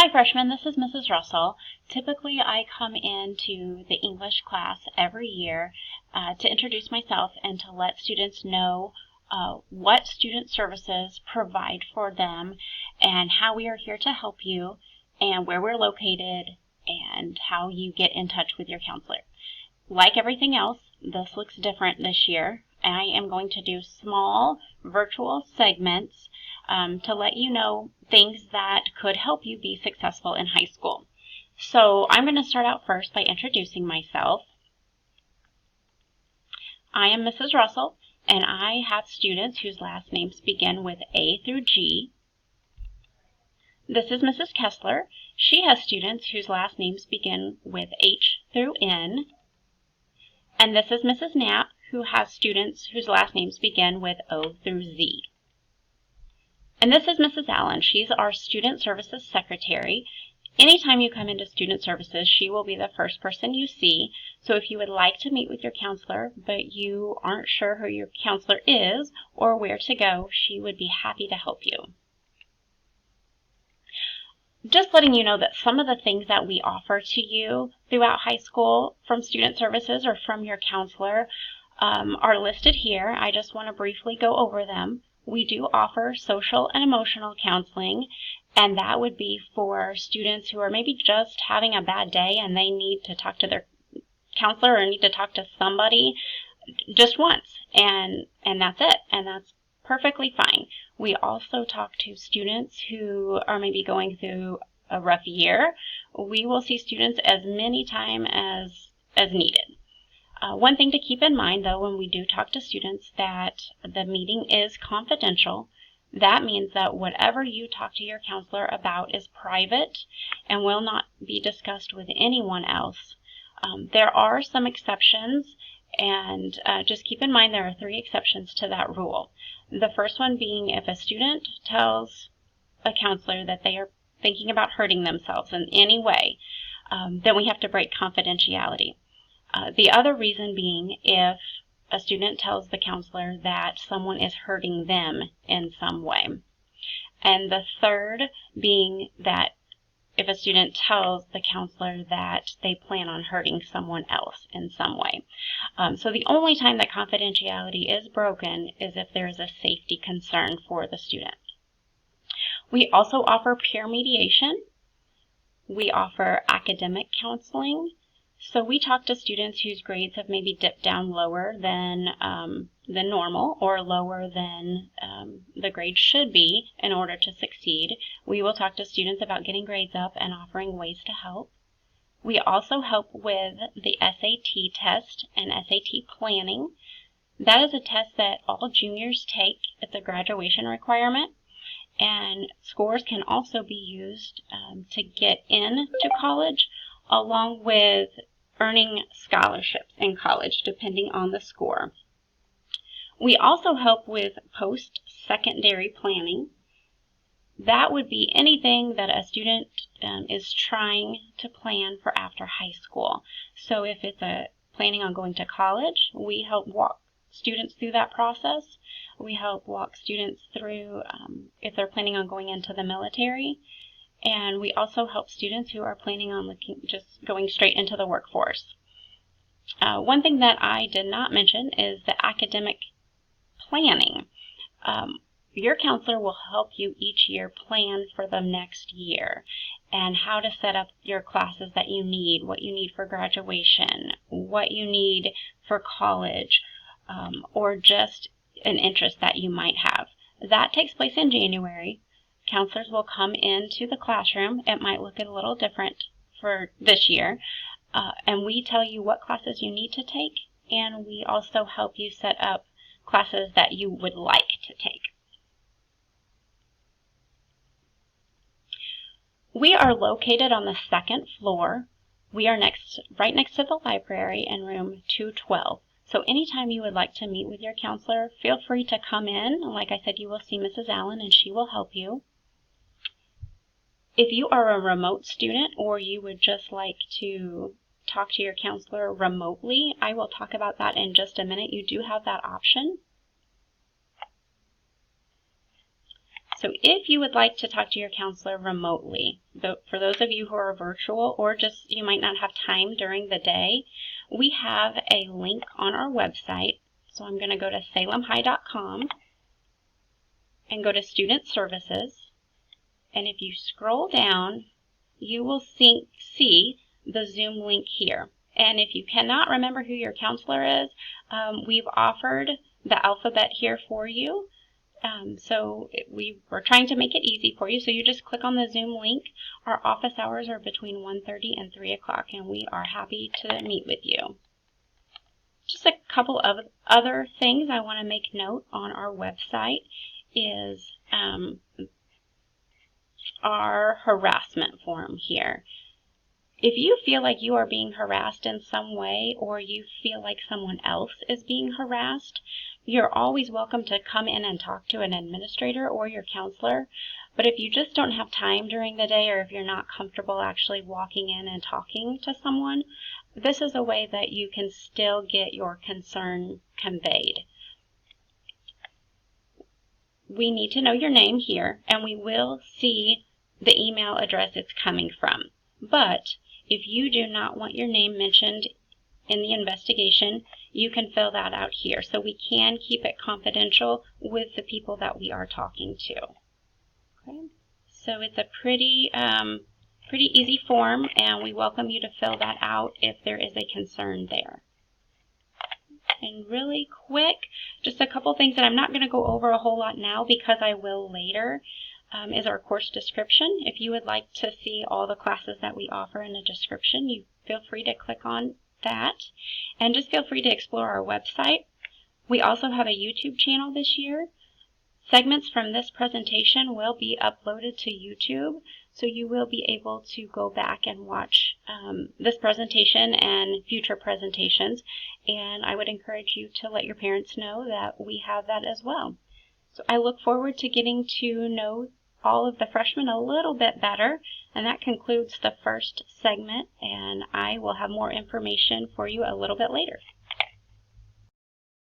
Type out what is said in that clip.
Hi freshmen, this is Mrs. Russell. Typically I come into the English class every year to introduce myself and to let students know what student services provide for them and how we are here to help you and where we're located and how you get in touch with your counselor. Like everything else, this looks different this year. I am going to do small virtual segments to let you know things that could help you be successful in high school. So I'm going to start out first by introducing myself. I am Mrs. Russell, and I have students whose last names begin with A through G. This is Mrs. Kessler. She has students whose last names begin with H through N. And this is Mrs. Knapp, who has students whose last names begin with O through Z. And this is Mrs. Allen. She's our Student Services Secretary. Anytime you come into Student Services, she will be the first person you see. So if you would like to meet with your counselor, but you aren't sure who your counselor is or where to go, she would be happy to help you. Just letting you know that some of the things that we offer to you throughout high school from Student Services or from your counselor are listed here. I just want to briefly go over them. We do offer social and emotional counseling, and that would be for students who are maybe just having a bad day and they need to talk to their counselor or need to talk to somebody just once, and that's it, and that's perfectly fine. We also talk to students who are maybe going through a rough year. We will see students as many times as needed. One thing to keep in mind, though, when we do talk to students, that the meeting is confidential. That means that whatever you talk to your counselor about is private and will not be discussed with anyone else. There are some exceptions, and just keep in mind there are 3 exceptions to that rule. The first one being if a student tells a counselor that they are thinking about hurting themselves in any way, then we have to break confidentiality. The other reason being if a student tells the counselor that someone is hurting them in some way. And the third being that if a student tells the counselor that they plan on hurting someone else in some way. So the only time that confidentiality is broken is if there is a safety concern for the student. We also offer peer mediation. We offer academic counseling. So we talk to students whose grades have maybe dipped down lower than normal or lower than the grade should be in order to succeed. We will talk to students about getting grades up and offering ways to help. We also help with the SAT test and SAT planning. That is a test that all juniors take. It's a graduation requirement. And scores can also be used to get into college, along with earning scholarships in college, depending on the score. We also help with post-secondary planning. That would be anything that a student is trying to plan for after high school. So if it's planning on going to college, we help walk students through that process. We help walk students through if they're planning on going into the military. And we also help students who are planning on just going straight into the workforce. One thing that I did not mention is the academic planning. Your counselor will help you each year plan for the next year and how to set up your classes that you need, what you need for graduation, what you need for college, or just an interest that you might have. That takes place in January. Counselors will come into the classroom. It might look a little different for this year. And we tell you what classes you need to take, and we also help you set up classes that you would like to take. We are located on the 2nd floor. We are right next to the library in room 212. So anytime you would like to meet with your counselor, feel free to come in. Like I said, you will see Mrs. Allen and she will help you. If you are a remote student or you would just like to talk to your counselor remotely, I will talk about that in just a minute. You do have that option. So if you would like to talk to your counselor remotely, for those of you who are virtual or just you might not have time during the day, we have a link on our website. So I'm going to go to salemhigh.com and go to Student Services. And if you scroll down, you will see the Zoom link here. And if you cannot remember who your counselor is, we've offered the alphabet here for you. So we're trying to make it easy for you. So you just click on the Zoom link. Our office hours are between 1:30 and 3 o'clock, and we are happy to meet with you. Just a couple of other things I want to make note on our website is our harassment form here. If you feel like you are being harassed in some way or you feel like someone else is being harassed, you're always welcome to come in and talk to an administrator or your counselor. But if you just don't have time during the day or if you're not comfortable actually walking in and talking to someone, this is a way that you can still get your concern conveyed. We need to know your name here, and we will see the email address it's coming from. But if you do not want your name mentioned in the investigation, you can fill that out here. So we can keep it confidential with the people that we are talking to. Okay. So it's a pretty easy form, and we welcome you to fill that out if there is a concern there. And really quick, just a couple things that I'm not going to go over a whole lot now because I will later, is our course description. If you would like to see all the classes that we offer in the description, you feel free to click on that. And just feel free to explore our website. We also have a YouTube channel this year. Segments from this presentation will be uploaded to YouTube, so you will be able to go back and watch this presentation and future presentations. And I would encourage you to let your parents know that we have that as well. So I look forward to getting to know all of the freshmen a little bit better, and that concludes the first segment, and I will have more information for you a little bit later.